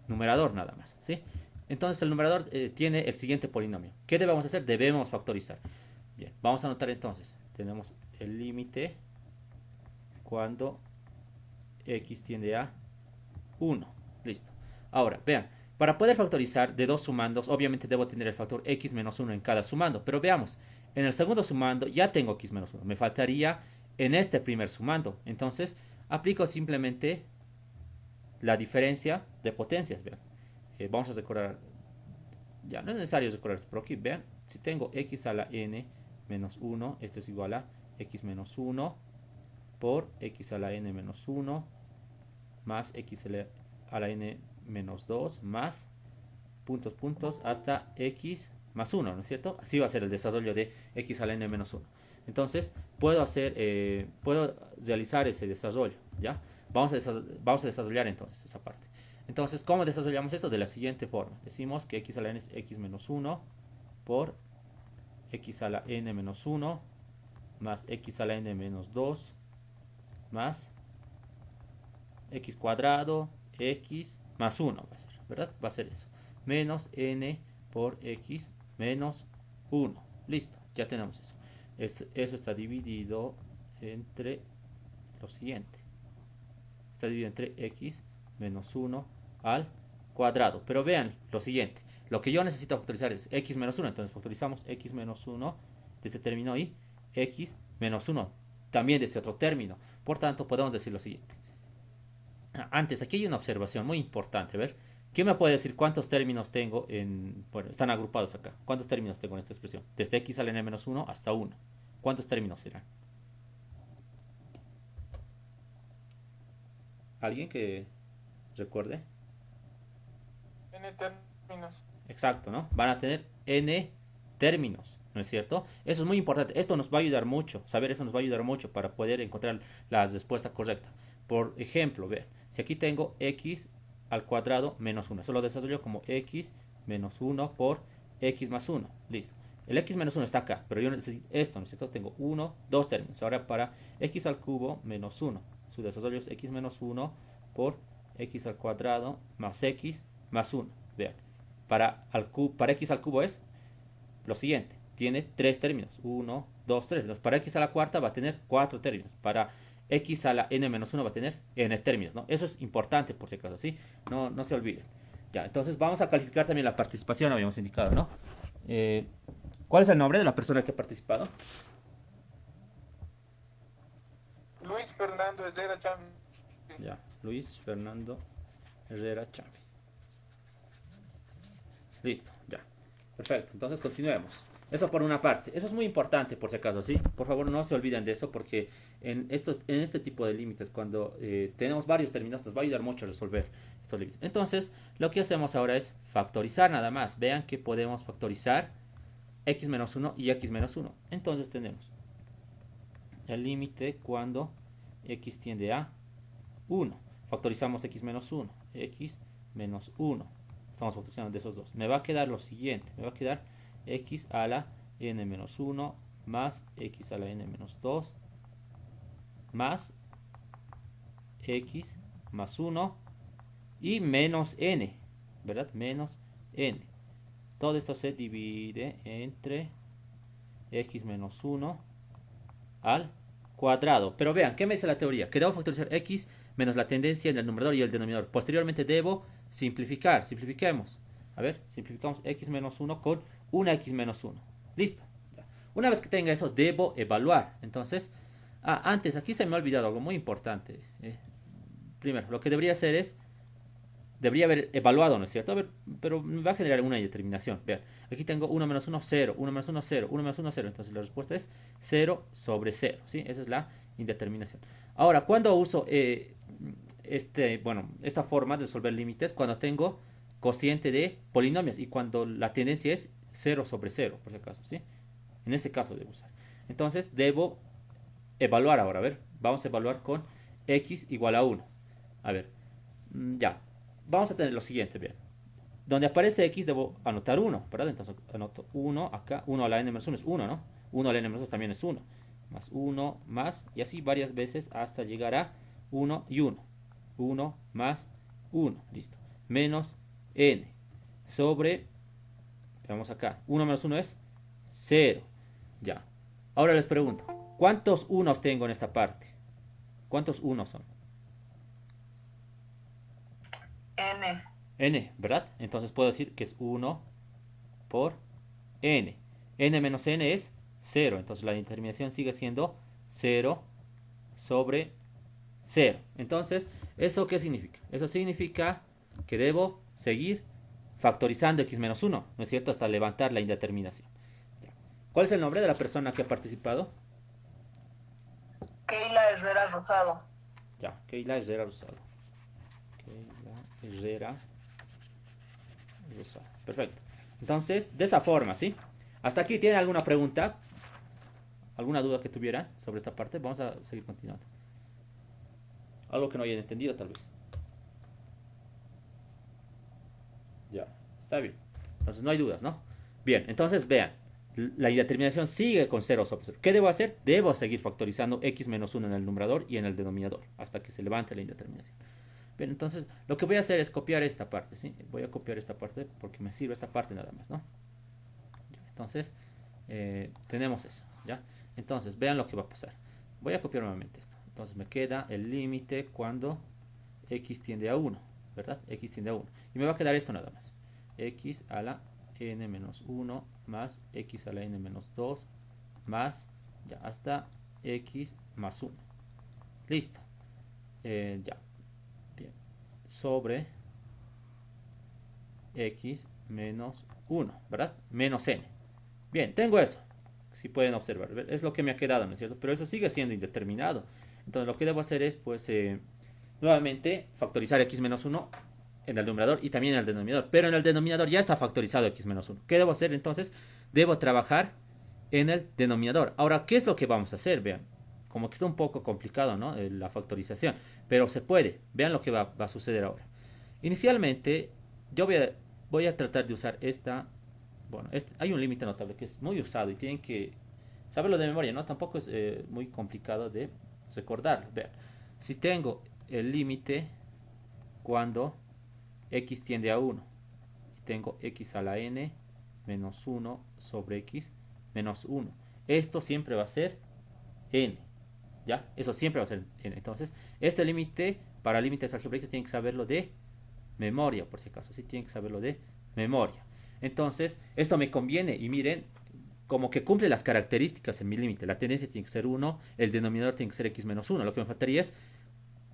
numerador nada más, ¿sí? Entonces el numerador tiene el siguiente polinomio. ¿Qué debemos hacer? Debemos factorizar. Bien, vamos a anotar entonces. Tenemos el límite cuando x tiende a 1. Listo. Ahora, vean, para poder factorizar de dos sumandos, obviamente debo tener el factor x menos 1 en cada sumando. Pero veamos, en el segundo sumando ya tengo x menos 1. Me faltaría en este primer sumando. Entonces, aplico simplemente la diferencia de potencias. Vean, vamos a recordar, ya no es necesario recordar esto, pero aquí vean, si tengo x a la n menos 1, esto es igual a x menos 1 por x a la n menos 1 más x a la n menos 2 más puntos, puntos, hasta x más 1, ¿no es cierto? Así va a ser el desarrollo de x a la n menos 1. Entonces, puedo realizar ese desarrollo, ¿ya? Vamos a desarrollar entonces esa parte. Entonces, ¿cómo desarrollamos esto? De la siguiente forma. Decimos que x a la n es x menos 1 por x a la n menos 1 más x a la n menos 2 más x cuadrado, x más 1 va a ser, ¿verdad? Va a ser eso. Menos n por x menos 1. Listo, ya tenemos eso. Eso está dividido entre lo siguiente. Está dividido entre x menos 1 al cuadrado. Pero vean lo siguiente. Lo que yo necesito factorizar es x menos 1. Entonces factorizamos x menos 1 de este término y x menos 1 también de este otro término. Por tanto, podemos decir lo siguiente. Antes, aquí hay una observación muy importante. A ver, ¿quién me puede decir cuántos términos tengo en... Bueno, están agrupados acá. ¿Cuántos términos tengo en esta expresión? Desde x al n-1 hasta 1. ¿Cuántos términos serán? ¿Alguien que recuerde? N términos. Exacto, ¿no? Van a tener n términos, ¿no es cierto? Eso es muy importante. Esto nos va a ayudar mucho. Saber eso nos va a ayudar mucho para poder encontrar la respuesta correcta. Por ejemplo, vean, si aquí tengo x al cuadrado menos 1, eso lo desarrollo como x menos 1 por x más 1. Listo. El x menos 1 está acá, pero yo necesito esto, ¿no es cierto? Tengo 1, 2 términos. Ahora para x al cubo menos 1, su desarrollo es x menos 1 por x al cuadrado más x más 1. Vean, para x al cubo es lo siguiente. Tiene 3 términos. 1, 2, 3. Entonces, para x a la cuarta va a tener 4 términos. Para x a la n-1 va a tener n términos, ¿no? Eso es importante por si acaso, ¿sí? No se olviden. Ya, entonces vamos a calificar también la participación, habíamos indicado, ¿no? Eh, ¿Cuál es el nombre de la persona que ha participado? Luis Fernando Herrera Chami. Ya, Luis Fernando Herrera Chávez. Listo, ya. Perfecto, entonces continuemos. Eso por una parte. Eso es muy importante por si acaso, ¿sí? Por favor no se olviden de eso porque en este tipo de límites, cuando tenemos varios términos, nos va a ayudar mucho a resolver estos límites. Entonces, lo que hacemos ahora es factorizar nada más. Vean que podemos factorizar x menos 1 y x menos 1. Entonces tenemos el límite cuando x tiende a 1. Factorizamos x menos 1. X menos 1. Estamos factorizando de esos dos. Me va a quedar lo siguiente. Me va a quedar x a la n menos 1 más x a la n menos 2 más x más 1 y menos n, ¿verdad? Menos n. Todo esto se divide entre x menos 1 al cuadrado. Pero vean, ¿qué me dice la teoría? Que debo factorizar x menos la tendencia en el numerador y el denominador. Posteriormente debo simplificar. Simplifiquemos. A ver, simplificamos x menos 1 con una x menos 1. Listo. Una vez que tenga eso, debo evaluar. Entonces, antes, aquí se me ha olvidado algo muy importante. Primero, lo que debería hacer es, debería haber evaluado, ¿no es cierto? A ver, pero me va a generar una indeterminación. Vean, aquí tengo 1 menos 1, 0, 1 menos 1, 0, 1 menos 1, 0. Entonces la respuesta es 0 sobre 0, ¿sí? Esa es la indeterminación. Ahora, ¿cuándo uso esta forma de resolver límites? Cuando tengo cociente de polinomios y cuando la tendencia es 0 sobre 0, por si acaso, ¿sí? En ese caso debo usar. Entonces debo evaluar ahora, a ver, vamos a evaluar con x igual a 1. A ver, ya, vamos a tener lo siguiente, bien. Donde aparece x debo anotar 1, ¿verdad? Entonces anoto 1 acá, 1 a la n menos 1 es 1, ¿no? 1 a la n menos 2 también es 1. Más 1, más, y así varias veces hasta llegar a 1 y 1. 1 más 1, listo. menos n sobre, veamos acá, 1 menos 1 es 0. Ya. Ahora les pregunto, ¿cuántos unos tengo en esta parte? ¿Cuántos unos son? N. N, ¿verdad? Entonces puedo decir que es 1 por n. N menos n es 0. Entonces la determinación sigue siendo 0 sobre 0. Entonces, ¿eso qué significa? Eso significa que debo seguir factorizando x menos 1, ¿no es cierto? Hasta levantar la indeterminación. ¿Cuál es el nombre de la persona que ha participado? Keila Herrera Rosado. Ya, Keila Herrera Rosado. Keila Herrera Rosado. Perfecto. Entonces, de esa forma, ¿sí? ¿Hasta aquí tienen alguna pregunta? ¿Alguna duda que tuvieran sobre esta parte? Vamos a seguir continuando. Algo que no hayan entendido, tal vez. Ya, está bien. Entonces no hay dudas, ¿no? Bien, entonces vean. La indeterminación sigue con 0 sobre 0. ¿Qué debo hacer? Debo seguir factorizando x menos 1 en el numerador y en el denominador hasta que se levante la indeterminación. Bien, entonces lo que voy a hacer es copiar esta parte, ¿sí? Voy a copiar esta parte porque me sirve esta parte nada más, ¿no? Entonces, tenemos eso, ¿ya? Entonces, vean lo que va a pasar. Voy a copiar nuevamente esto. Entonces me queda el límite cuando x tiende a 1, ¿verdad? X tiende a 1. Y me va a quedar esto nada más. X a la n menos 1 más x a la n menos 2 más, ya, hasta x más 1. Listo. Ya. Bien. Sobre x menos 1, ¿verdad? Menos n. Bien, tengo eso. Si pueden observar, es lo que me ha quedado, ¿no es cierto? Pero eso sigue siendo indeterminado. Entonces lo que debo hacer es, pues, nuevamente factorizar x menos 1 en el numerador y también en el denominador. Pero en el denominador ya está factorizado x menos 1. ¿Qué debo hacer entonces? Debo trabajar en el denominador. Ahora, ¿qué es lo que vamos a hacer? Vean, como que está un poco complicado, ¿no? La factorización. Pero se puede. Vean lo que va a suceder ahora. Inicialmente, yo voy a tratar de usar esta. Bueno, hay un límite notable que es muy usado y tienen que saberlo de memoria, ¿no? Tampoco es muy complicado de recordarlo. Vean, si tengo el límite cuando x tiende a 1 y tengo x a la n menos 1 sobre x menos 1, esto siempre va a ser n, ¿ya? Eso siempre va a ser n. Entonces, este límite, para límites algebraicos, tienen que saberlo de memoria, por si acaso, sí, tienen que saberlo de memoria. Entonces, esto me conviene y miren, como que cumple las características en mi límite. La tendencia tiene que ser 1, el denominador tiene que ser x menos 1. Lo que me faltaría es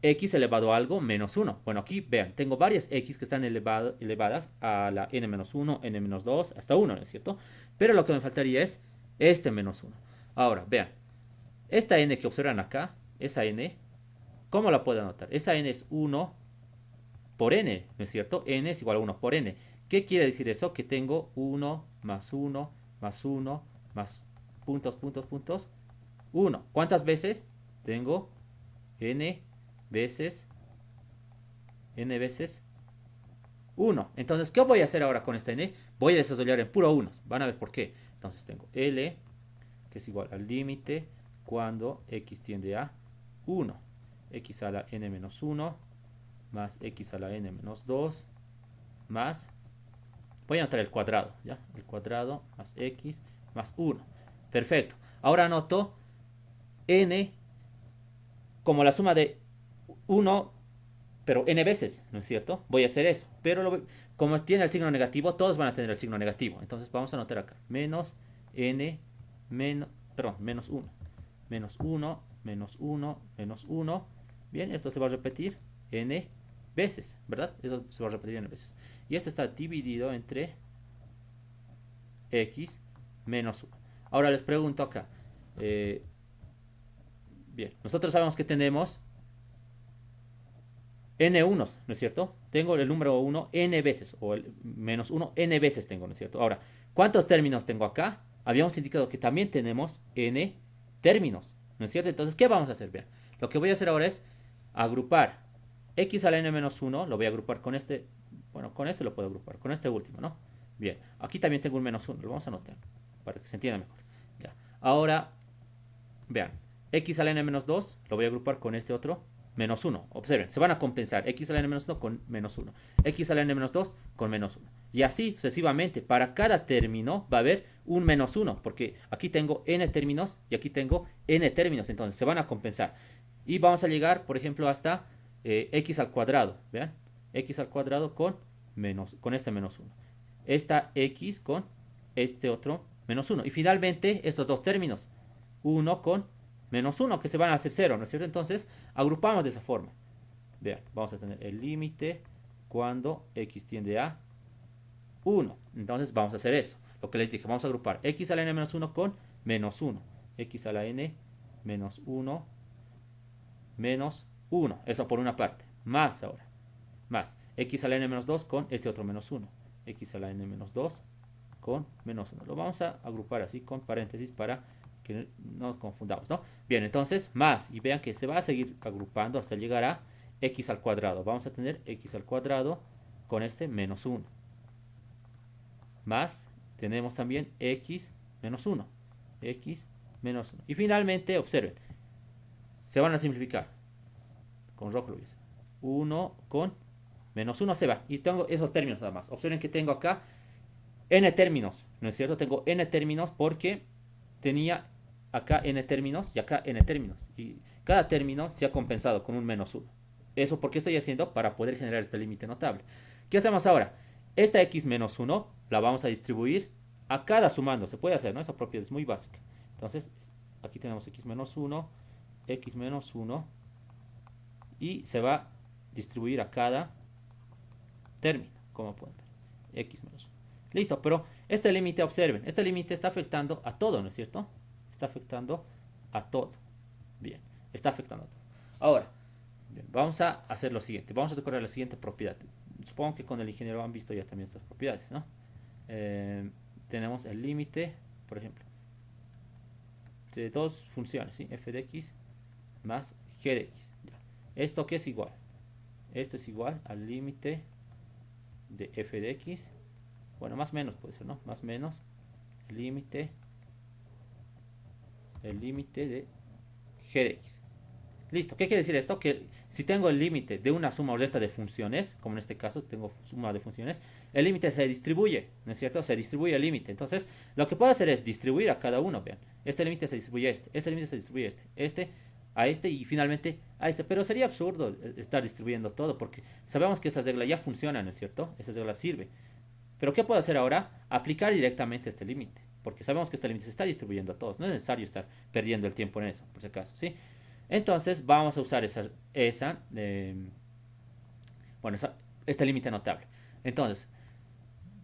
x elevado a algo menos 1. Bueno, aquí vean, tengo varias x que están elevadas a la n menos 1, n menos 2, hasta 1, ¿no es cierto? Pero lo que me faltaría es este menos 1. Ahora, vean, esta n que observan acá, esa n, ¿cómo la puedo anotar? Esa n es 1 por n, ¿no es cierto? N es igual a 1 por n. ¿Qué quiere decir eso? Que tengo 1 más 1 más 1 más puntos, puntos, puntos, 1. ¿Cuántas veces? Tengo n veces 1. Entonces, ¿qué voy a hacer ahora con esta n? Voy a desarrollar en puro 1. Van a ver por qué. Entonces tengo L, que es igual al límite cuando x tiende a 1. X a la n menos 1 más x a la n menos 2 más, voy a anotar el cuadrado, ¿ya? El cuadrado más x más 1. Perfecto. Ahora anoto n como la suma de 1, pero n veces, ¿no es cierto? Voy a hacer eso. Pero como tiene el signo negativo, todos van a tener el signo negativo. Entonces vamos a anotar acá. Menos n, menos 1. Menos 1, menos 1, menos 1. Bien, esto se va a repetir n veces, ¿verdad? Eso se va a repetir n veces. Y esto está dividido entre x menos 1. Ahora les pregunto acá. Bien, nosotros sabemos que tenemos n unos, ¿no es cierto? Tengo el número 1 n veces, o el menos 1 n veces tengo, ¿no es cierto? Ahora, ¿cuántos términos tengo acá? Habíamos indicado que también tenemos n términos, ¿no es cierto? Entonces, ¿qué vamos a hacer? Vean, lo que voy a hacer ahora es agrupar x a la n menos 1, lo voy a agrupar con este, bueno, con este lo puedo agrupar, con este último, ¿no? Bien, aquí también tengo un menos 1, lo vamos a anotar, para que se entienda mejor. Ya. Ahora, vean, x a la n menos 2, lo voy a agrupar con este otro menos 1. Observen, se van a compensar x a la n menos 1 con menos 1, x a la n menos 2 con menos 1. Y así sucesivamente, para cada término va a haber un menos 1, porque aquí tengo n términos y aquí tengo n términos, entonces se van a compensar. Y vamos a llegar, por ejemplo, hasta x al cuadrado, vean, x al cuadrado con este menos 1. Esta x con este otro menos 1. Y finalmente estos dos términos, 1 con menos 1, que se van a hacer 0, ¿no es cierto? Entonces agrupamos de esa forma. Vean, vamos a tener el límite cuando x tiende a 1. Entonces vamos a hacer eso. Lo que les dije, vamos a agrupar x a la n menos 1 con menos 1. X a la n menos 1 menos 1. Eso por una parte. Más ahora. Más x a la n menos 2 con este otro menos 1. X a la n menos 2 con menos 1. Lo vamos a agrupar así con paréntesis para que no nos confundamos, ¿no? Bien, entonces más. Y vean que se va a seguir agrupando hasta llegar a x al cuadrado. Vamos a tener x al cuadrado con este menos 1. Más tenemos también x menos 1. X menos 1. Y finalmente, observen, se van a simplificar. Con rojo lo voy a hacer. 1 con menos 1 se va. Y tengo esos términos nada más. Observen que tengo acá n términos, ¿no es cierto? Tengo n términos porque tenía acá n términos y acá n términos. Y cada término se ha compensado con un menos 1. ¿Eso por qué estoy haciendo? Para poder generar este límite notable. ¿Qué hacemos ahora? Esta x menos 1 la vamos a distribuir a cada sumando. Se puede hacer, ¿no? Esa propiedad es muy básica. Entonces, aquí tenemos x menos 1, x menos 1. Y se va a distribuir a cada término, como pueden ver. X menos 1. Listo, pero este límite, observen, este límite está afectando a todo, ¿no es cierto? Está afectando a todo. Bien, está afectando a todo. Ahora, bien, vamos a hacer lo siguiente. Vamos a recorrer la siguiente propiedad. Supongo que con el ingeniero han visto ya también estas propiedades, ¿no? Tenemos el límite, por ejemplo, de dos funciones, ¿sí? F de x más g de x. Ya. ¿Esto qué es igual? Esto es igual al límite de f de x. Bueno, más o menos puede ser, ¿no? Más o menos el límite de g de x. Listo. ¿Qué quiere decir esto? Que si tengo el límite de una suma o resta de funciones, como en este caso tengo suma de funciones, el límite se distribuye, ¿no es cierto? Se distribuye el límite. Entonces, lo que puedo hacer es distribuir a cada uno, vean. Este límite se distribuye a este límite se distribuye a este a este y finalmente a este. Pero sería absurdo estar distribuyendo todo porque sabemos que esa regla ya funciona, ¿no es cierto? Esa regla sirve. Pero ¿qué puedo hacer ahora? Aplicar directamente este límite, porque sabemos que este límite se está distribuyendo a todos. No es necesario estar perdiendo el tiempo en eso, por si acaso, ¿sí? Entonces vamos a usar este límite notable. Entonces,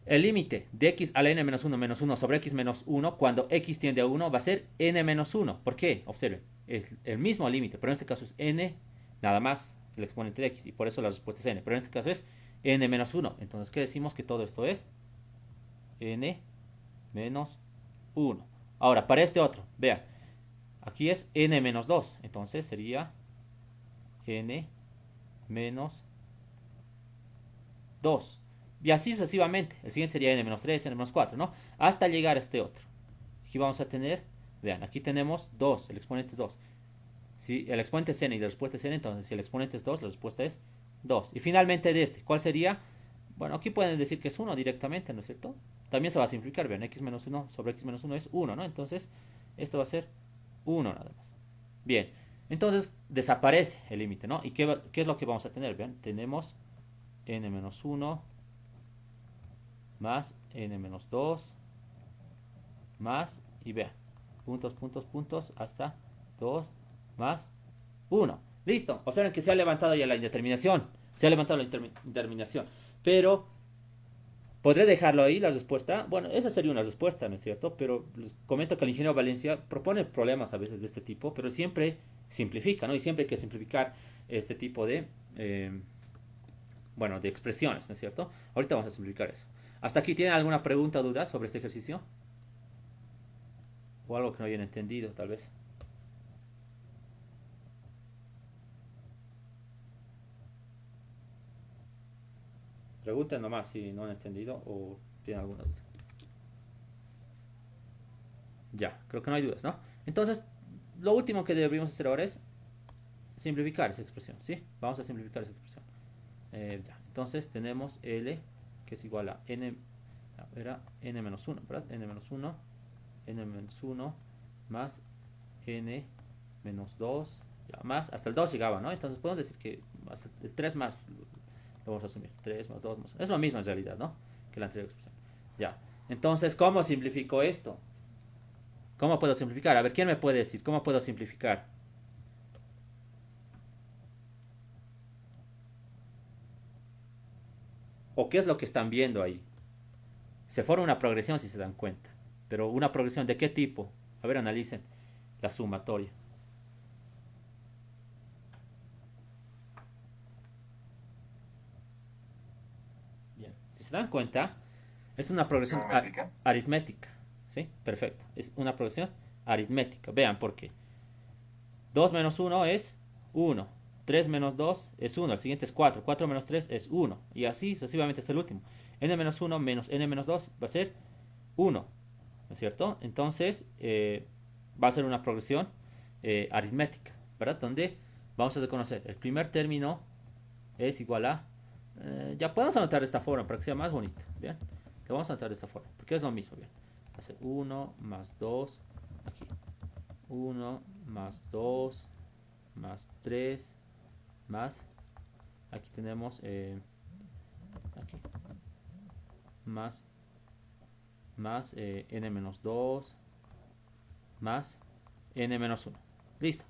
el límite de x a la n menos 1 menos 1 sobre x menos 1 cuando x tiende a 1 va a ser n menos 1. ¿Por qué? Observen, es el mismo límite, pero en este caso es n nada más el exponente de x y por eso la respuesta es n. Pero en este caso es n menos 1. Entonces, ¿qué decimos? Que todo esto es n menos 1. Ahora, para este otro, vean, aquí es n menos 2. Entonces sería n menos 2. Y así sucesivamente. El siguiente sería n menos 3, n menos 4, ¿no? Hasta llegar a este otro. Aquí vamos a tener, vean, aquí tenemos 2, el exponente es 2. Si el exponente es n y la respuesta es n, entonces si el exponente es 2, la respuesta es 2. Y finalmente de este, ¿cuál sería? Bueno, aquí pueden decir que es 1 directamente, ¿no es cierto? También se va a simplificar, vean, x menos 1 sobre x menos 1 es 1, ¿no? Entonces, esto va a ser 1 nada más. Bien, entonces desaparece el límite, ¿no? ¿Y qué es lo que vamos a tener? Vean, tenemos n menos 1 más n menos 2 más, y vean, puntos, puntos, puntos, hasta 2 más 1. Listo, observen que se ha levantado ya la indeterminación. Se ha levantado la indeterminación. Pero, ¿podré dejarlo ahí la respuesta? Bueno, esa sería una respuesta, ¿no es cierto? Pero les comento que el ingeniero Valencia propone problemas a veces de este tipo, pero siempre simplifica, ¿no? Y siempre hay que simplificar este tipo de, de expresiones, ¿no es cierto? Ahorita vamos a simplificar eso. ¿Hasta aquí tienen alguna pregunta o duda sobre este ejercicio? O algo que no hayan entendido, tal vez. Pregunten nomás si no han entendido o tienen alguna duda. Ya, creo que no hay dudas, ¿no? Entonces, lo último que deberíamos hacer ahora es simplificar esa expresión, ¿sí? Vamos a simplificar esa expresión. Ya. Entonces tenemos L que es igual a N, era N menos 1, ¿verdad? N menos 1, N menos 1 más N menos 2, ya, más, hasta el 2 llegaba, ¿no? Entonces podemos decir que hasta el 3 más lo vamos a asumir. 3 más 2 más 1. Es lo mismo en realidad, ¿no? Que la anterior expresión. Ya. Entonces, ¿cómo simplifico esto? ¿Cómo puedo simplificar? A ver, ¿quién me puede decir cómo puedo simplificar? ¿O qué es lo que están viendo ahí? Se forma una progresión si se dan cuenta. Pero una progresión ¿de qué tipo? A ver, analicen la sumatoria. Bien, si se dan cuenta, es una progresión aritmética. ¿Sí? Perfecto. Es una progresión aritmética. Vean por qué. 2 menos 1 es 1. 3 menos 2 es 1. El siguiente es 4. 4 menos 3 es 1. Y así sucesivamente hasta el último. N menos 1 menos N menos 2 va a ser 1. ¿No es cierto? Entonces va a ser una progresión aritmética. ¿Verdad? Donde vamos a reconocer el primer término es igual a... ya podemos anotar de esta forma para que sea más bonito. ¿Bien? Lo vamos a anotar de esta forma. Porque es lo mismo. ¿Bien? Va a ser 1 más 2. Aquí. 1 más 2 más 3 más, aquí tenemos aquí, más n menos 2 más n menos 1. Listo.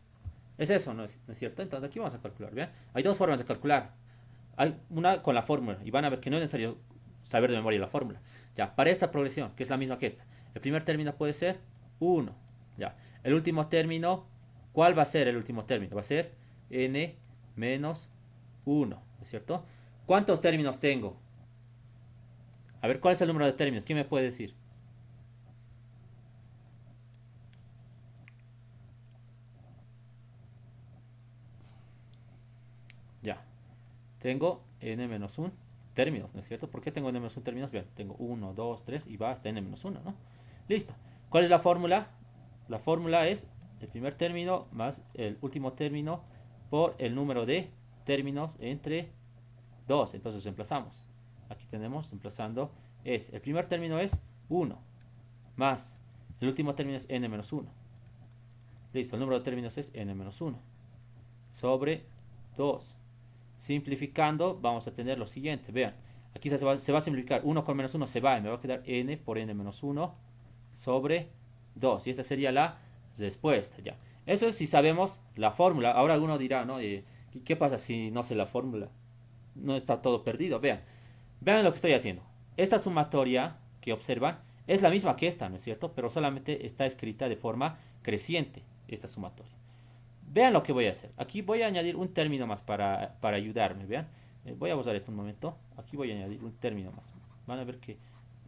Es eso, ¿no es cierto? Entonces aquí vamos a calcular, ¿bien? Hay dos formas de calcular. Hay una con la fórmula y van a ver que no es necesario saber de memoria la fórmula. Ya, para esta progresión, que es la misma que esta, el primer término puede ser 1. Ya, el último término, ¿cuál va a ser el último término? Va a ser n menos 1, ¿no es cierto? ¿Cuántos términos tengo? A ver, ¿cuál es el número de términos? ¿Quién me puede decir? Ya, tengo n menos 1 términos, ¿no es cierto? ¿Por qué tengo n menos 1 términos? Bien, tengo 1, 2, 3 y va hasta n menos 1, ¿no? Listo. ¿Cuál es la fórmula? La fórmula es el primer término más el último término por el número de términos entre 2. Entonces reemplazamos. Aquí tenemos, reemplazando, el primer término es 1, más el último término es n menos 1. Listo, el número de términos es n menos 1 sobre 2. Simplificando, vamos a tener lo siguiente. Vean, aquí se va a simplificar. 1 con menos 1 se va y me va a quedar n por n menos 1 sobre 2. Y esta sería la respuesta. Ya. Eso es si sabemos la fórmula. Ahora alguno dirá, ¿no? ¿Qué pasa si no sé la fórmula? No está todo perdido. Vean lo que estoy haciendo. Esta sumatoria que observan es la misma que esta, ¿no es cierto? Pero solamente está escrita de forma creciente, esta sumatoria. Vean lo que voy a hacer. Aquí voy a añadir un término más para ayudarme. Vean. Voy a usar esto un momento. Aquí voy a añadir un término más. Van a ver que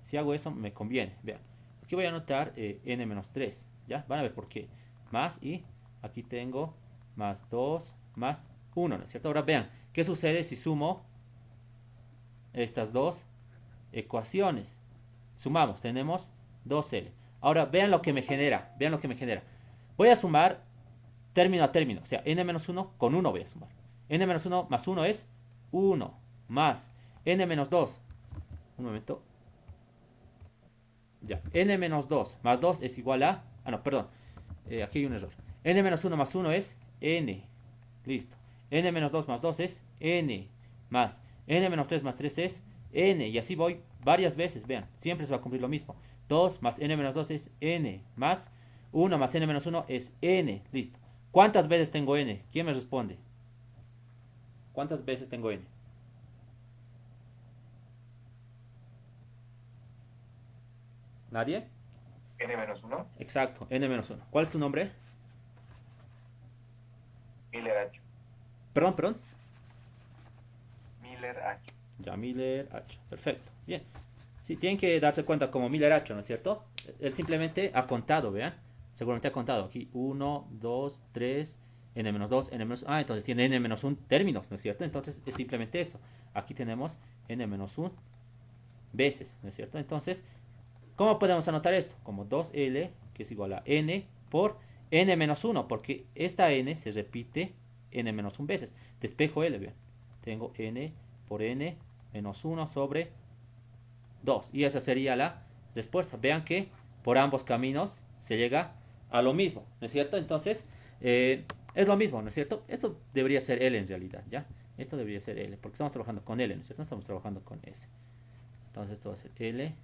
si hago eso me conviene. Vean. Aquí voy a anotar n-3. ¿Ya? Van a ver por qué. Más y aquí tengo más 2 más 1, ¿no es cierto? Ahora vean, ¿qué sucede si sumo estas dos ecuaciones? Sumamos, tenemos 2L. Ahora vean lo que me genera. Vean lo que me genera. Voy a sumar término a término. O sea, n-1 con 1 voy a sumar. n-1 más 1 es 1 más n-2. Un momento. Ya, n-2 más 2 es igual a... Ah, no, perdón. Aquí hay un error. n-1 más 1 es n. Listo. n-2 más 2 es n. Más n-3 más 3 es n. Y así voy varias veces. Vean, siempre se va a cumplir lo mismo. 2 más n-2 es n. Más 1 más n-1 es n. Listo. ¿Cuántas veces tengo n? ¿Quién me responde? ¿Cuántas veces tengo n? ¿Nadie? n-1. Exacto, n-1. ¿Cuál es tu nombre? Miller H. Perdón. Miller H. Ya, Miller H. Perfecto. Bien. Sí, tienen que darse cuenta como Miller H, ¿no es cierto? Él simplemente ha contado, vean. Seguramente ha contado. Aquí 1, 2, 3, n-2, n-1. Ah, entonces tiene n-1 términos, ¿no es cierto? Entonces es simplemente eso. Aquí tenemos n-1 veces, ¿no es cierto? Entonces, ¿cómo podemos anotar esto? Como 2L, que es igual a n por n-1, porque esta n se repite n menos 1 veces. Despejo L, vean. Tengo n por n menos 1 sobre 2. Y esa sería la respuesta. Vean que por ambos caminos se llega a lo mismo, ¿no es cierto? Entonces, es lo mismo, ¿no es cierto? Esto debería ser L en realidad, ¿ya? Esto debería ser L, porque estamos trabajando con L, ¿no es cierto? No estamos trabajando con S. Entonces esto va a ser L,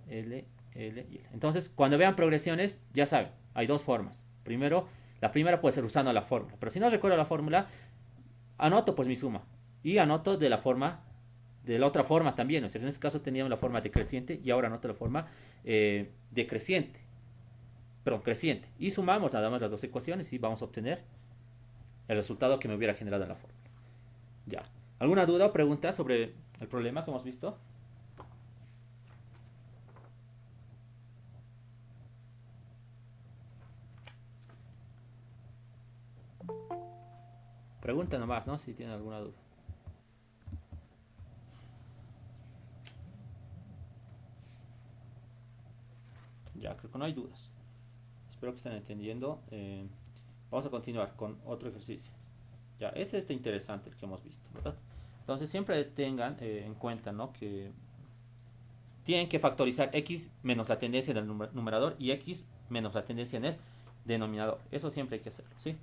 L, L y L. Entonces, cuando vean progresiones, ya saben, hay dos formas. Primero, la primera puede ser usando la fórmula, pero si no recuerdo la fórmula, anoto pues mi suma y anoto de la otra forma también, ¿no es cierto? En este caso teníamos la forma decreciente y ahora anoto la forma decreciente, perdón, creciente. Y sumamos nada más las dos ecuaciones y vamos a obtener el resultado que me hubiera generado en la fórmula. Ya. ¿Alguna duda o pregunta sobre el problema que hemos visto? Pregunta nomás, ¿no? Si tienen alguna duda. Ya, creo que no hay dudas. Espero que estén entendiendo. Vamos a continuar con otro ejercicio. Ya, este está interesante el que hemos visto, ¿verdad? Entonces siempre tengan en cuenta, ¿no? Que tienen que factorizar x menos la tendencia en el numerador y x menos la tendencia en el denominador. Eso siempre hay que hacerlo, ¿sí?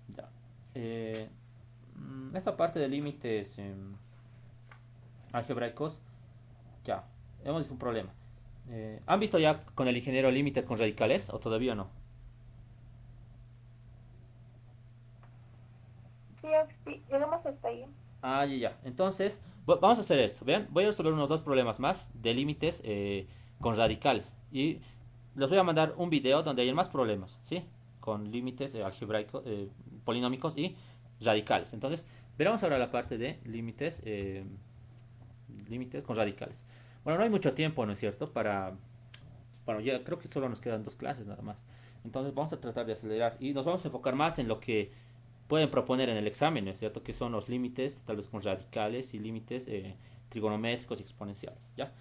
Ya. Esta parte de límites algebraicos, ya, hemos visto un problema. ¿Han visto ya con el ingeniero límites con radicales o todavía no? Sí, llegamos hasta ahí. Ah, ya. Entonces, vamos a hacer esto. Vean, voy a resolver unos dos problemas más de límites con radicales. Y les voy a mandar un video donde hay más problemas, ¿sí? Con límites algebraicos, polinómicos y radicales. Entonces, veremos ahora la parte de límites con radicales. Bueno, no hay mucho tiempo, ¿no es cierto? Bueno, ya creo que solo nos quedan 2 clases nada más. Entonces, vamos a tratar de acelerar y nos vamos a enfocar más en lo que pueden proponer en el examen, ¿no es cierto? Que son los límites, tal vez con radicales y límites trigonométricos y exponenciales, ¿ya?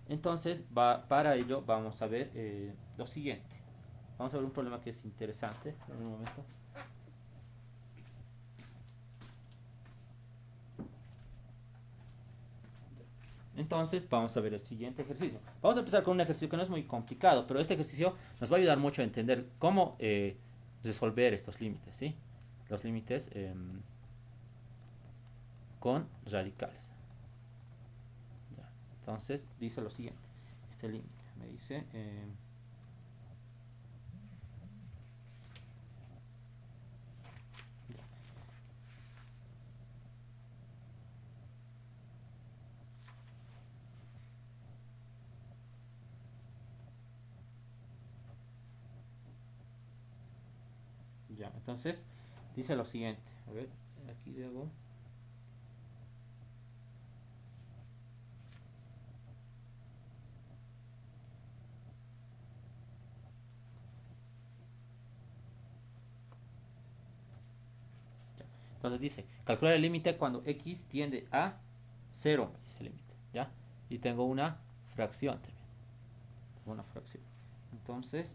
Entonces, para ello vamos a ver lo siguiente. Vamos a ver un problema que es interesante. En un momento. Entonces, vamos a ver el siguiente ejercicio. Vamos a empezar con un ejercicio que no es muy complicado, pero este ejercicio nos va a ayudar mucho a entender cómo resolver estos límites, ¿sí? Los límites con radicales. Ya. Entonces dice lo siguiente, este límite me dice ya, entonces dice lo siguiente, a ver, aquí debo entonces dice, calcular el límite cuando x tiende a 0, dice el límite, ¿ya? Y tengo una fracción también. Una fracción. Entonces,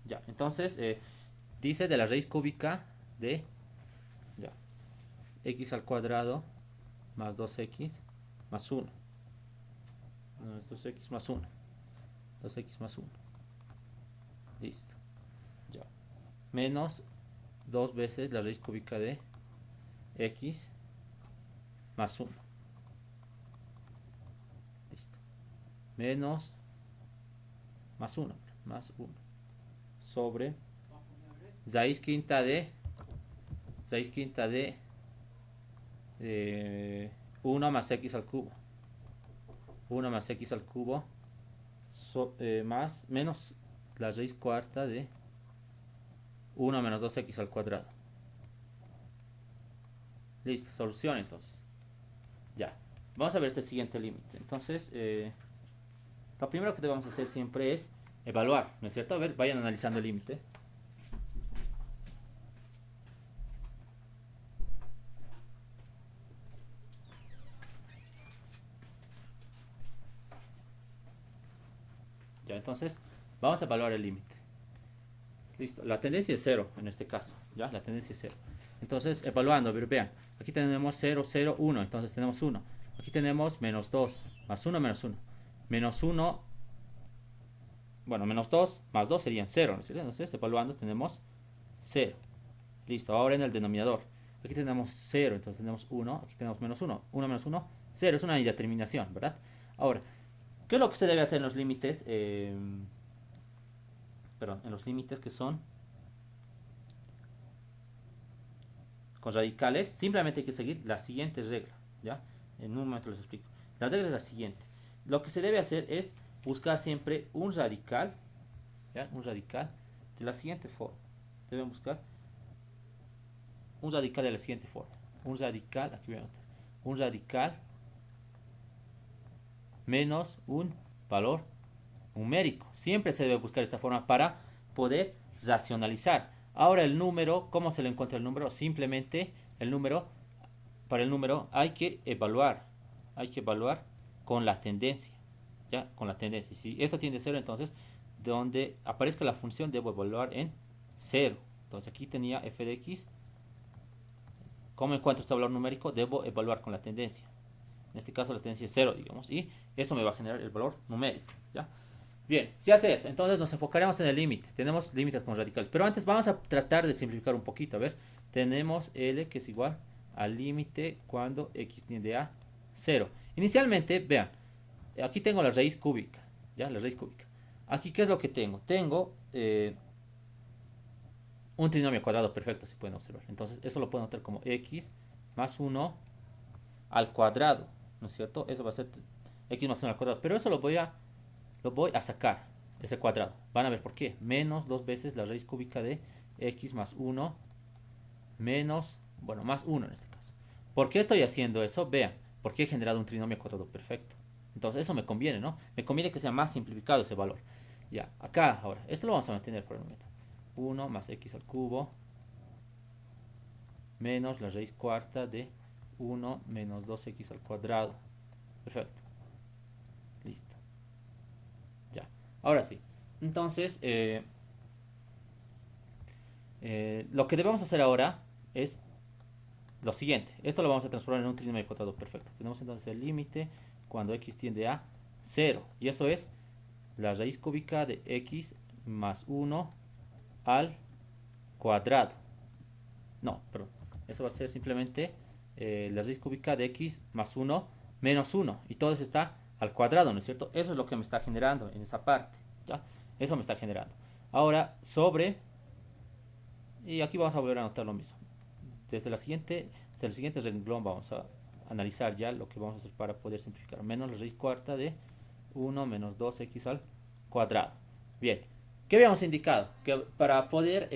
ya, entonces dice de la raíz cúbica de ya, x al cuadrado más 2x más 1. 2x más 1. 2x más 1. Listo. Ya. Menos 2 veces la raíz cúbica de x más 1. Listo. Menos más 1. Más 1. Sobre raíz quinta de 1 más x al cubo. 1 más x al cubo más menos la raíz cuarta de 1 menos 2x al cuadrado. Listo, solución entonces. Ya, vamos a ver este siguiente límite. Entonces, lo primero que debemos hacer siempre es evaluar, ¿no es cierto? A ver, vayan analizando el límite. Ya, entonces, Vamos a evaluar el límite. Listo, la tendencia es 0 en este caso, ¿ya? La tendencia es 0. Entonces, evaluando, vean, aquí tenemos 0, 0, 1, entonces tenemos 1. Aquí tenemos menos 2, más 1, menos 1. Menos 1, bueno, menos 2, más 2 serían 0, ¿no es cierto? Entonces, evaluando tenemos 0. Listo, ahora en el denominador. Aquí tenemos 0, entonces tenemos 1, aquí tenemos menos 1. 1 menos 1, 0, es una indeterminación, ¿verdad? Ahora, ¿qué es lo que se debe hacer en los límites? Perdón, en los límites que son con radicales, simplemente hay que seguir la siguiente regla, ¿ya? En un momento les explico. La regla es la siguiente. Lo que se debe hacer es buscar siempre un radical, ¿ya? Un radical de la siguiente forma. Deben buscar un radical de la siguiente forma. Un radical, aquí voy a anotar, un radical menos un valor numérico. Siempre se debe buscar esta forma para poder racionalizar. Ahora el número, ¿cómo se le encuentra el número? Simplemente el número, para el número hay que evaluar con la tendencia, ¿ya? Con la tendencia. Si esto tiende a 0, entonces donde aparezca la función debo evaluar en 0. Entonces aquí tenía f de x. ¿Cómo encuentro este valor numérico? Debo evaluar con la tendencia. En este caso la tendencia es 0, digamos, y eso me va a generar el valor numérico, ¿ya? Bien, si hace eso, entonces nos enfocaremos en el límite. Tenemos límites con radicales, pero antes vamos a tratar de simplificar un poquito. A ver, tenemos L que es igual al límite cuando x tiende a 0. Inicialmente, vean, aquí tengo la raíz cúbica, ¿ya? La raíz cúbica. Aquí, ¿qué es lo que tengo? Tengo un trinomio cuadrado perfecto, si pueden observar. Entonces, eso lo puedo notar como x más 1 al cuadrado, ¿no es cierto? Eso va a ser x más 1 al cuadrado, pero eso lo voy a sacar, ese cuadrado. Van a ver por qué. Menos 2 veces la raíz cúbica de x más 1 menos, bueno, más 1 en este caso. ¿Por qué estoy haciendo eso? Vean, porque he generado un trinomio cuadrado perfecto. Entonces eso me conviene, ¿no? Me conviene que sea más simplificado ese valor. Ya, acá ahora, esto lo vamos a mantener por el momento. 1 más x al cubo menos la raíz cuarta de 1 menos 2x al cuadrado. Perfecto. Listo. Ya. Ahora sí. Entonces, lo que debemos hacer ahora es lo siguiente. Esto lo vamos a transformar en un trinomio cuadrado perfecto. Tenemos entonces el límite cuando x tiende a 0. Y eso es la raíz cúbica de x más 1 al cuadrado. No, perdón. Eso va a ser simplemente la raíz cúbica de x más 1 menos 1. Y todo eso está al cuadrado, ¿no es cierto? Eso es lo que me está generando en esa parte, ¿ya? Eso me está generando. Ahora, sobre... Y aquí vamos a volver a anotar lo mismo. Desde el siguiente renglón vamos a analizar ya lo que vamos a hacer para poder simplificar. Menos la raíz cuarta de 1 menos 2x al cuadrado. Bien. ¿Qué habíamos indicado? Que para poder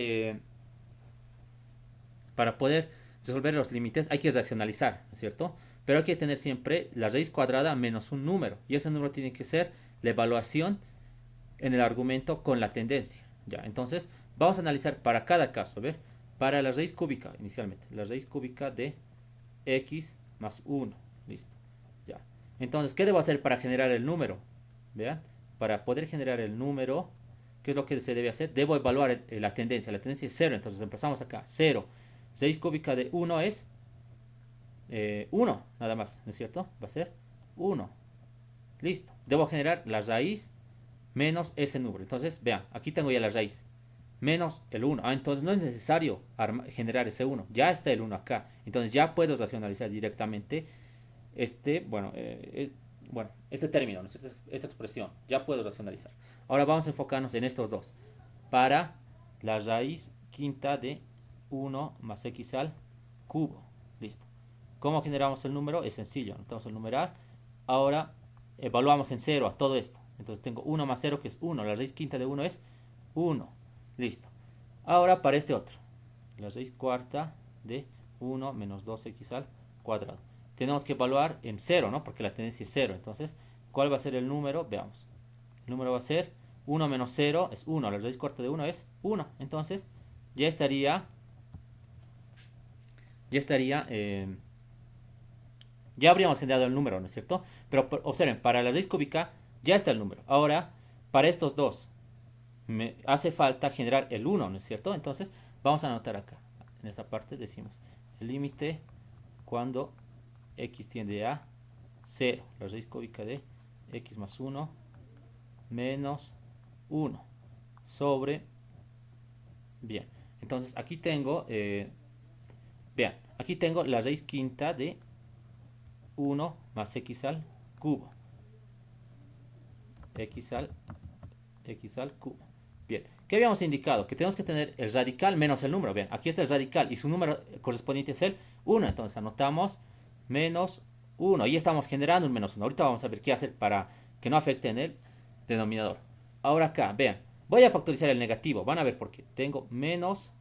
resolver los límites hay que racionalizar, ¿no es cierto? Pero hay que tener siempre la raíz cuadrada menos un número. Y ese número tiene que ser la evaluación en el argumento con la tendencia. Ya, entonces vamos a analizar para cada caso. A ver, para la raíz cúbica, inicialmente, la raíz cúbica de x más 1. Listo. Ya. Entonces, ¿qué debo hacer para generar el número? Vean, para poder generar el número, ¿qué es lo que se debe hacer? Debo evaluar la tendencia. La tendencia es 0, entonces empezamos acá. 0. Raíz cúbica de 1 es 1, nada más, ¿no es cierto? Va a ser 1. Listo. Debo generar la raíz menos ese número. Entonces, vean, aquí tengo ya la raíz. Menos el 1. Entonces no es necesario generar ese 1. Ya está el 1 acá. Entonces ya puedo racionalizar directamente este término, ¿no? Esta expresión. Ya puedo racionalizar. Ahora vamos a enfocarnos en estos dos. Para la raíz quinta de 1 más x al cubo. Listo. ¿Cómo generamos el número? Es sencillo. Anotamos el numeral. Ahora evaluamos en 0 a todo esto. Entonces tengo 1 más 0 que es 1. La raíz quinta de 1 es 1. Listo. Ahora para este otro. La raíz cuarta de 1 menos 2x al cuadrado. Tenemos que evaluar en 0, ¿no? Porque la tendencia es 0. Entonces, ¿cuál va a ser el número? Veamos. El número va a ser 1 menos 0 es 1. La raíz cuarta de 1 es 1. Entonces, ya estaría... ya habríamos generado el número, ¿no es cierto? Pero observen, para la raíz cúbica ya está el número. Ahora, para estos dos, me hace falta generar el 1, ¿no es cierto? Entonces vamos a anotar acá, en esta parte decimos el límite cuando x tiende a 0, la raíz cúbica de x más 1 menos 1 sobre, bien, entonces aquí tengo, vean, aquí tengo la raíz quinta de 1 más x al cubo, x al cubo. Bien, ¿qué habíamos indicado? Que tenemos que tener el radical menos el número. Bien, aquí está el radical y su número correspondiente es el 1. Entonces anotamos menos 1. Y estamos generando un menos 1. Ahorita vamos a ver qué hacer para que no afecte en el denominador. Ahora acá, vean, voy a factorizar el negativo. Van a ver por qué. Tengo menos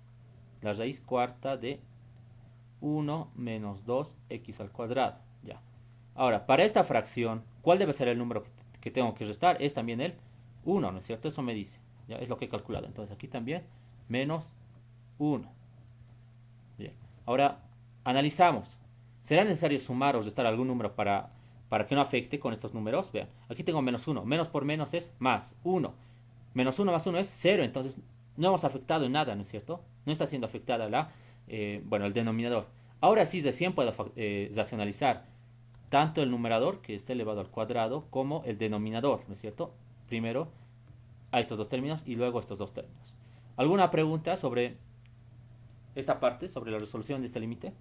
la raíz cuarta de 1 menos 2x al cuadrado. Ya. Ahora, para esta fracción, ¿cuál debe ser el número que tengo que restar? Es también el 1, ¿no es cierto? Eso me dice. Ya es lo que he calculado. Entonces aquí también menos 1. Bien. Ahora analizamos. ¿Será necesario sumar o restar algún número para que no afecte con estos números? Vean, aquí tengo menos 1. Menos por menos es más 1. Menos 1 más 1 es 0. Entonces no hemos afectado en nada, ¿no es cierto? No está siendo afectada el denominador. Ahora sí recién puedo racionalizar tanto el numerador, que está elevado al cuadrado, como el denominador, ¿no es cierto? Primero a estos dos términos y luego a estos dos términos. ¿Alguna pregunta sobre esta parte, sobre la resolución de este límite?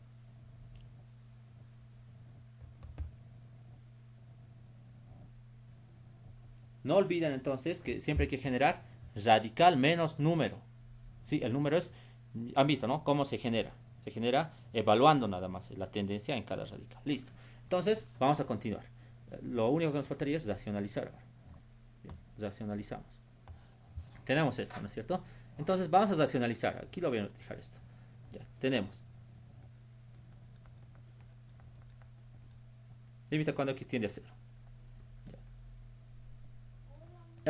No olviden entonces que siempre hay que generar radical menos número. Sí, el número es, han visto, ¿no? ¿Cómo se genera? Se genera evaluando nada más la tendencia en cada radical. Listo. Entonces, vamos a continuar. Lo único que nos faltaría es racionalizar. Bien, racionalizamos. Tenemos esto, ¿no es cierto? Entonces vamos a racionalizar. Aquí lo voy a dejar esto. Ya, tenemos. Límite cuando x tiende a 0. Ya.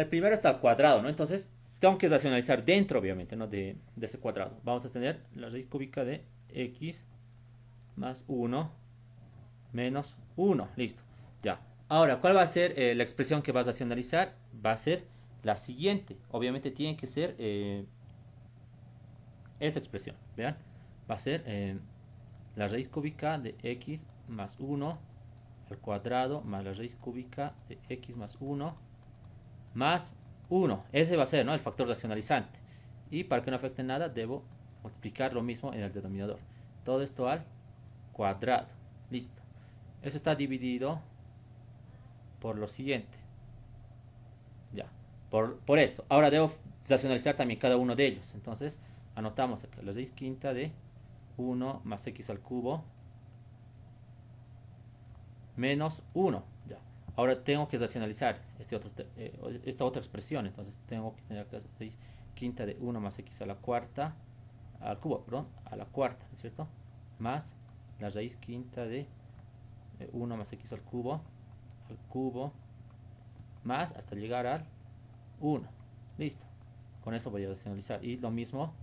El primero está al cuadrado, ¿no? Entonces tengo que racionalizar dentro, obviamente, ¿no? De ese cuadrado. Vamos a tener la raíz cúbica de x más 1 menos 1. Listo. Ya. Ahora, ¿cuál va a ser la expresión que vas a racionalizar? Va a ser la siguiente. Obviamente tiene que ser esta expresión. Vean, va a ser la raíz cúbica de x más 1 al cuadrado más la raíz cúbica de x más 1 más 1. Ese va a ser, ¿no?, el factor racionalizante. Y para que no afecte nada, debo multiplicar lo mismo en el denominador. Todo esto al cuadrado. Listo. Eso está dividido por lo siguiente. Ya. Por esto. Ahora debo racionalizar también cada uno de ellos. Entonces, anotamos acá la raíz quinta de 1 más x al cubo menos 1. Ya. Ahora tengo que racionalizar esta otra expresión. Entonces tengo que tener acá la raíz quinta de 1 más x a la cuarta, al cubo, perdón, a la cuarta, ¿no es cierto? Más la raíz quinta de 1 más x al cubo, más hasta llegar al 1. Listo. Con eso voy a racionalizar. Y lo mismo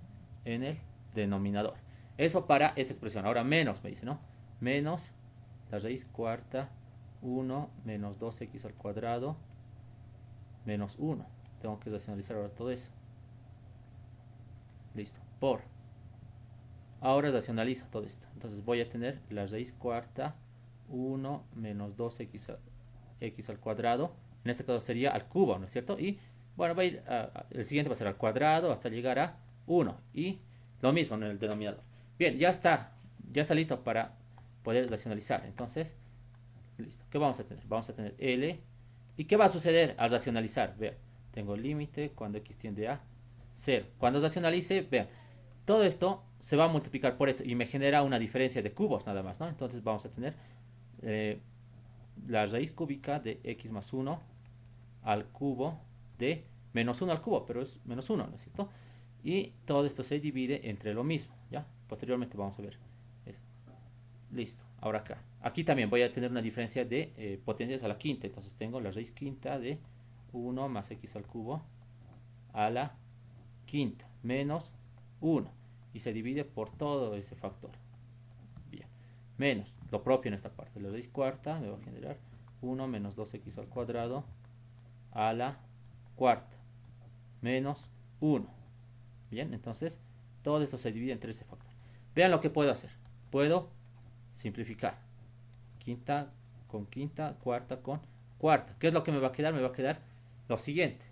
en el denominador. Eso para esta expresión. Ahora menos, me dice, ¿no? Menos la raíz cuarta 1 menos 2x al cuadrado menos 1. Tengo que racionalizar ahora todo eso. Listo. Por. Ahora racionalizo todo esto. Entonces voy a tener la raíz cuarta 1 menos 2x x al cuadrado. En este caso sería al cubo, ¿no es cierto? Y bueno, va a ir el siguiente va a ser al cuadrado hasta llegar a 1. Y lo mismo en el denominador. Bien, ya está listo para poder racionalizar. Entonces, listo. ¿Qué vamos a tener? Vamos a tener L. ¿Y qué va a suceder al racionalizar? Vean, tengo límite cuando x tiende a 0. Cuando racionalice, vean, todo esto se va a multiplicar por esto y me genera una diferencia de cubos nada más, ¿no? Entonces vamos a tener la raíz cúbica de x más 1 al cubo de menos 1 al cubo, pero es menos 1, ¿no es cierto? Y todo esto se divide entre lo mismo, ¿ya? Posteriormente vamos a ver eso. Listo. Ahora acá. Aquí también voy a tener una diferencia de potencias a la quinta. Entonces tengo la raíz quinta de 1 más x al cubo a la quinta menos 1. Y se divide por todo ese factor. Bien. Menos lo propio en esta parte. La raíz cuarta me va a generar 1 menos 2x al cuadrado a la cuarta menos 1. Bien, entonces todo esto se divide entre ese factor. Vean lo que puedo hacer. Puedo simplificar. Quinta con quinta, cuarta con cuarta. ¿Qué es lo que me va a quedar? Me va a quedar lo siguiente.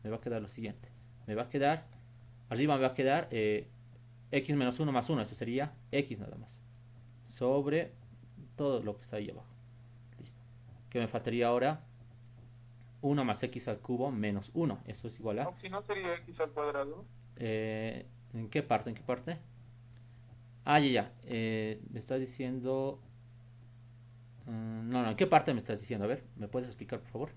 Me va a quedar lo siguiente. Me va a quedar, arriba me va a quedar x menos 1 más 1. Eso sería x nada más. Sobre todo lo que está ahí abajo. Listo. ¿Qué me faltaría ahora? 1 más x al cubo menos 1. Eso es igual a... No, si no sería x al cuadrado. ¿En qué parte? ¿En qué parte? Ah, ya. Me estás diciendo... no, ¿en qué parte me estás diciendo? A ver, ¿me puedes explicar, por favor?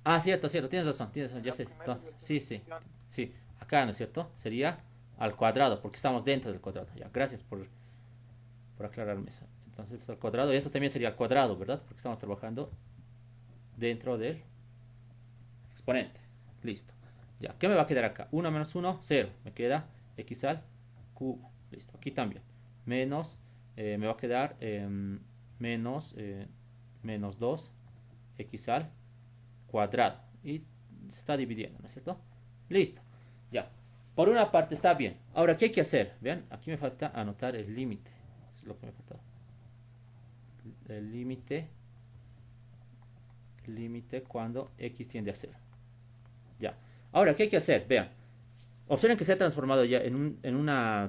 Ah, cierto, tienes razón, ya sé. Entonces, sí. Acá, ¿no es cierto? Sería al cuadrado, porque estamos dentro del cuadrado. Ya, gracias por aclararme eso. Entonces, esto al cuadrado, y esto también sería al cuadrado, ¿verdad? Porque estamos trabajando dentro del exponente. Listo. Ya, ¿qué me va a quedar acá? 1 menos 1, 0. Me queda x al cubo. Listo, aquí también. Menos, me va a quedar menos 2 x al cuadrado. Y se está dividiendo, ¿no es cierto? Listo. Ya. Por una parte está bien. Ahora, ¿qué hay que hacer? Vean, aquí me falta anotar el límite. Eso es lo que me falta. El límite cuando x tiende a 0. Ya. Ahora, ¿qué hay que hacer? Vean. Observen que se ha transformado ya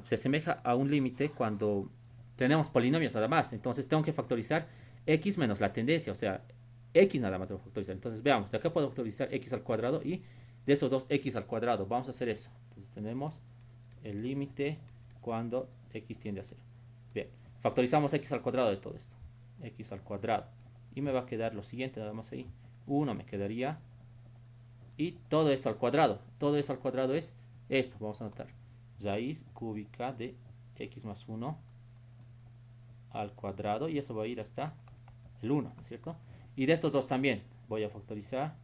se asemeja a un límite cuando tenemos polinomios nada más. Entonces tengo que factorizar x menos la tendencia, o sea, x nada más debo factorizar. Entonces veamos, de acá puedo factorizar x al cuadrado y de estos dos x al cuadrado. Vamos a hacer eso. Entonces tenemos el límite cuando x tiende a 0. Bien, factorizamos x al cuadrado de todo esto. X al cuadrado. Y me va a quedar lo siguiente, nada más ahí. 1 me quedaría. Y todo esto al cuadrado. Todo eso al cuadrado es esto. Vamos a anotar. Raíz cúbica de x más 1 al cuadrado. Y eso va a ir hasta el 1, ¿no es cierto? Y de estos dos también voy a factorizar.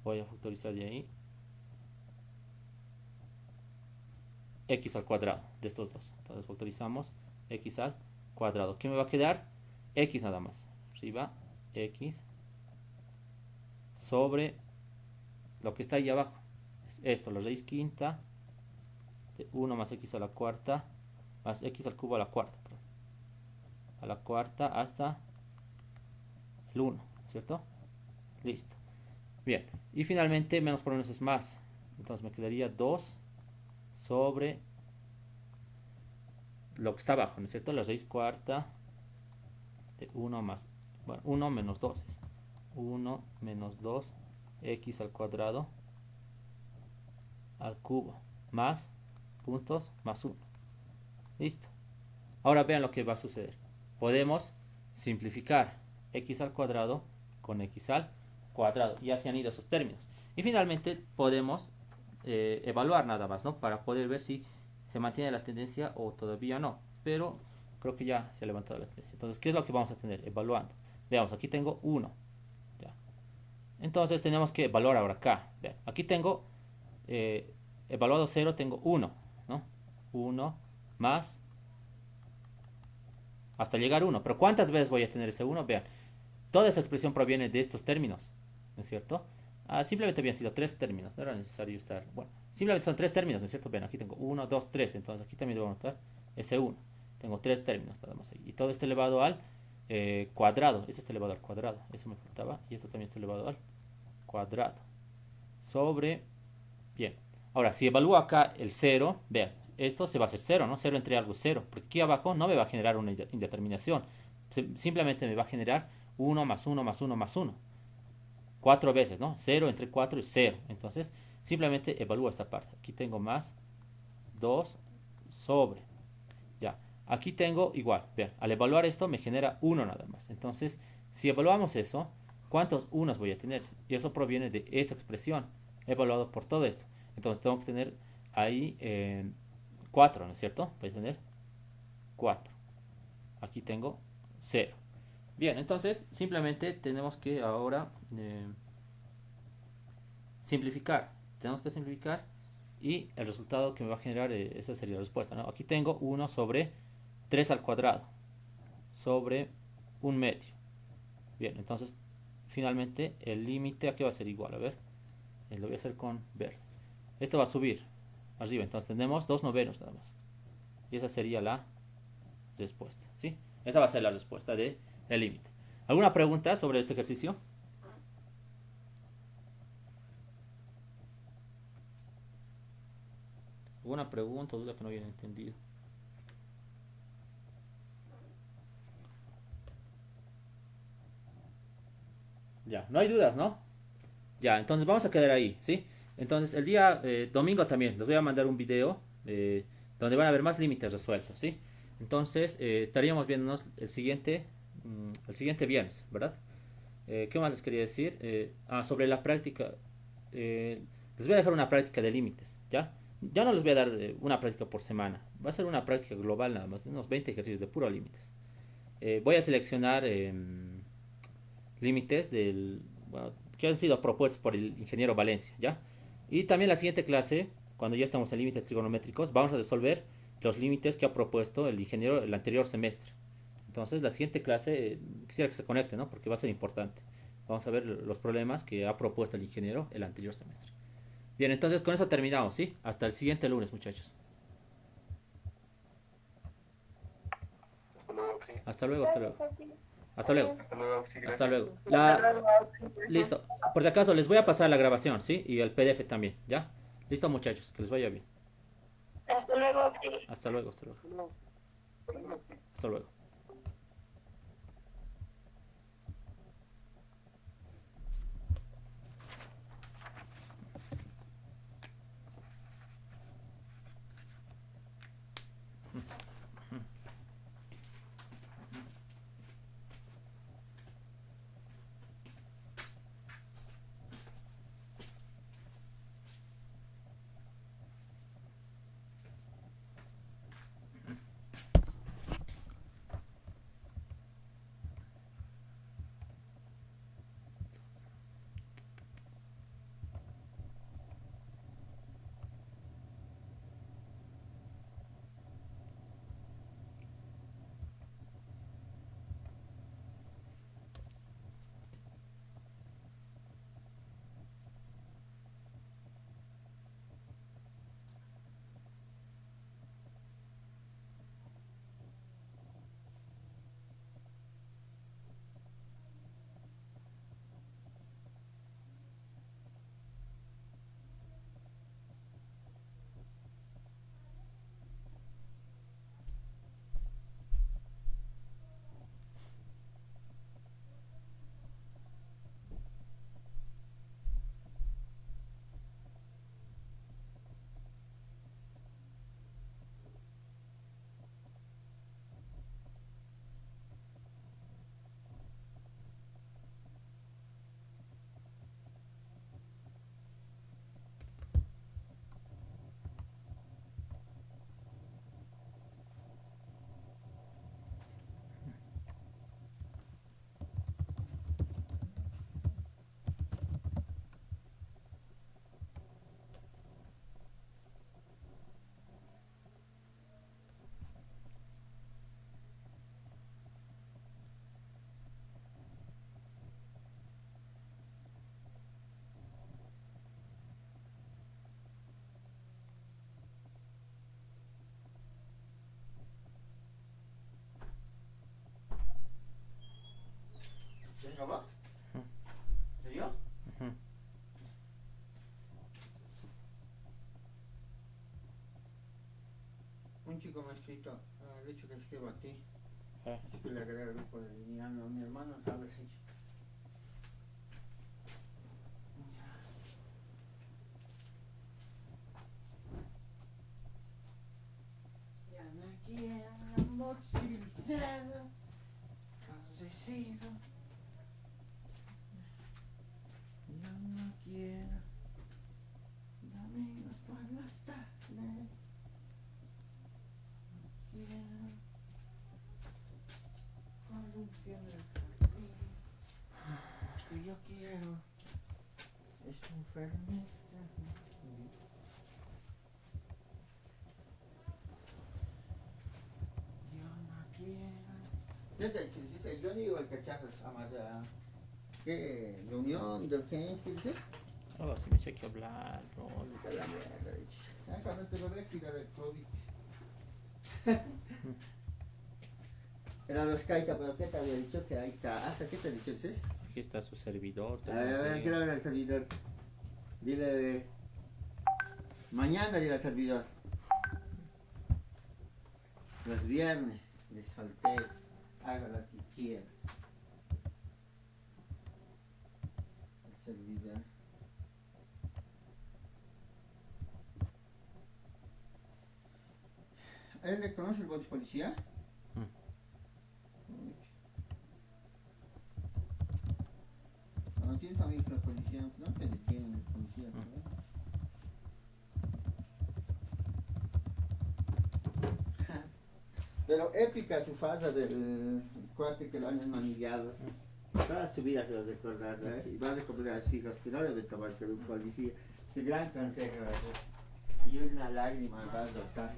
Voy a factorizar de ahí x al cuadrado de estos dos. Entonces factorizamos x al cuadrado. ¿Qué me va a quedar? X nada más. Arriba x sobre lo que está ahí abajo. Es esto, la raíz quinta de 1 más x a la cuarta más x al cubo a la cuarta. A la cuarta hasta el 1, ¿cierto? Listo. Bien, y finalmente menos por menos es más. Entonces me quedaría 2 sobre lo que está abajo, ¿no es cierto? La raíz cuarta de 1 más, bueno, 1 menos 2 es 1 menos 2 x al cuadrado al cubo más puntos más 1. Listo. Ahora vean lo que va a suceder. Podemos simplificar x al cuadrado con x al cuadrado. Ya se han ido esos términos. Y finalmente podemos evaluar nada más, ¿no? Para poder ver si se mantiene la tendencia o todavía no. Pero creo que ya se ha levantado la tendencia. Entonces, ¿qué es lo que vamos a tener? Evaluando. Veamos, aquí tengo 1. Ya. Entonces tenemos que evaluar ahora acá. Vean, aquí tengo evaluado 0, tengo 1, ¿no? 1 más hasta llegar 1. Pero ¿cuántas veces voy a tener ese 1? Vean, toda esa expresión proviene de estos términos, ¿no es cierto? Simplemente habían sido 3 términos, no era necesario estar... Bueno, simplemente son 3 términos, ¿no es cierto? Vean, aquí tengo 1, 2, 3, entonces aquí también debo anotar ese 1. Tengo 3 términos nada más ahí. Y todo está elevado al cuadrado. Esto está elevado al cuadrado. Eso me faltaba. Y esto también está elevado al cuadrado. Sobre... Bien. Ahora, si evalúo acá el 0, vean, esto se va a hacer 0, ¿no? 0 entre algo es 0. Porque aquí abajo no me va a generar una indeterminación. Simplemente me va a generar 1 más 1 más 1 más 1. 4 veces, ¿no? 0 entre 4 es 0. Entonces, simplemente evalúo esta parte. Aquí tengo más 2 sobre. Ya. Aquí tengo igual. Vean, al evaluar esto me genera 1 nada más. Entonces, si evaluamos eso, ¿cuántos unos voy a tener? Y eso proviene de esta expresión. Evaluado por todo esto. Entonces, tengo que tener ahí 4, ¿no es cierto? Voy a tener 4. Aquí tengo 0. Bien, entonces simplemente tenemos que ahora simplificar. Tenemos que simplificar y el resultado que me va a generar, esa sería la respuesta, ¿no? Aquí tengo 1 sobre 3 al cuadrado sobre 1 medio. Bien, entonces finalmente el límite aquí va a ser igual, a ver, lo voy a hacer con verde. Esto va a subir arriba, entonces tenemos 2/9 nada más. Y esa sería la respuesta, ¿sí? Esa va a ser la respuesta del límite. ¿Alguna pregunta sobre este ejercicio? ¿Alguna pregunta o duda que no hayan entendido? Ya, no hay dudas, ¿no? Ya, entonces vamos a quedar ahí, ¿sí? Entonces el día domingo también les voy a mandar un video donde van a haber más límites resueltos, ¿sí? Entonces estaríamos viéndonos el siguiente viernes, ¿verdad? ¿Qué más les quería decir? Sobre la práctica, les voy a dejar una práctica de límites, ¿ya? Ya no les voy a dar una práctica por semana, va a ser una práctica global nada más, unos 20 ejercicios de puro límites. Voy a seleccionar límites bueno, que han sido propuestos por el ingeniero Valencia, ¿ya? Y también la siguiente clase, cuando ya estamos en límites trigonométricos, vamos a resolver los límites que ha propuesto el ingeniero el anterior semestre. Entonces, la siguiente clase, quisiera que se conecte, ¿no? Porque va a ser importante. Vamos a ver los problemas que ha propuesto el ingeniero el anterior semestre. Bien, entonces con eso terminamos, ¿sí? Hasta el siguiente lunes, muchachos. Hasta luego, Oxy. Hasta luego, hasta luego. Gracias a ti. Hasta luego. Adiós. Hasta luego, Oxy. Hasta Gracias. luego. Hasta luego, Oxy. Listo. Por si acaso, les voy a pasar la grabación, ¿sí? Y el PDF también, ¿ya? Listo, muchachos. Que les vaya bien. Hasta luego, Oxy. Hasta luego, hasta luego. Hasta luego. Hasta luego. ¿Ya se acabó? ¿En serio? Ujú. Un chico me ha escrito, el hecho que escribo a ti, Eh, es que le agregué al grupo de mi hermano, ¿sabes? Ya no quiero un amor civilizado, recibo. Ya no quiero amigos por las tardes. Quiero columpio en el jardín. Lo que yo quiero es un fernet. Yo no quiero. Fíjate, si dice el Johnny o el cachazo, amas a... ¿qué? ¿Reunión de urgencia? ¿Qué? Algo así, me sé que hablar, bro. Puta la mierda, dicho. Acá no te lo voy a explicar el COVID. Era los Kaita, pero ¿qué te había dicho? Que hay casa, ¿qué te ha dicho? ¿Sí? Aquí está su servidor. A ver, quiero ver al servidor. Dile, mañana dile al servidor. Los viernes de soltero, haga lo que quiera. El servidor. ¿Él le conoce el bot policía? No tiene amigos la policía, no te detienen los policías, ¿no? Pero épica su fase del cuate que lo han manillado. Toda su vida se los recordará, ¿eh? Y vas a recordar a sus hijos que no deben tomar con un policía. Ese gran consejo, ¿eh? Y una lágrima vas a soltar.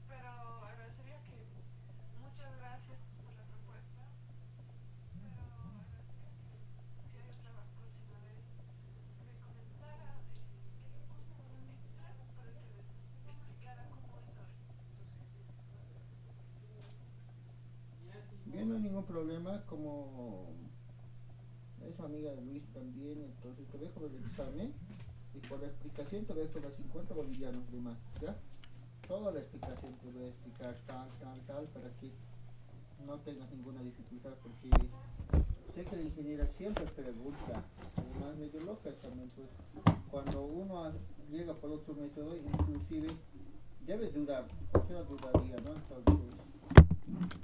Pero agradecería que muchas gracias por la propuesta. Pero agradecería que si hay otra próxima vez me comentara que le gusta un extra para que les explicara cómo es hoy. Bien, no hay ningún problema, como es amiga de Luis también, entonces te dejo el examen y por la explicación te dejo los 50 bolivianos de más, ¿ya? Toda la explicación te voy a explicar tal, para que no tengas ninguna dificultad, porque sé que la ingeniera siempre pregunta, además medio loca también, pues cuando uno llega por otro método, inclusive debe dudar, ¿por qué no dudaría, no? Entonces,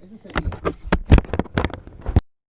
ese sería.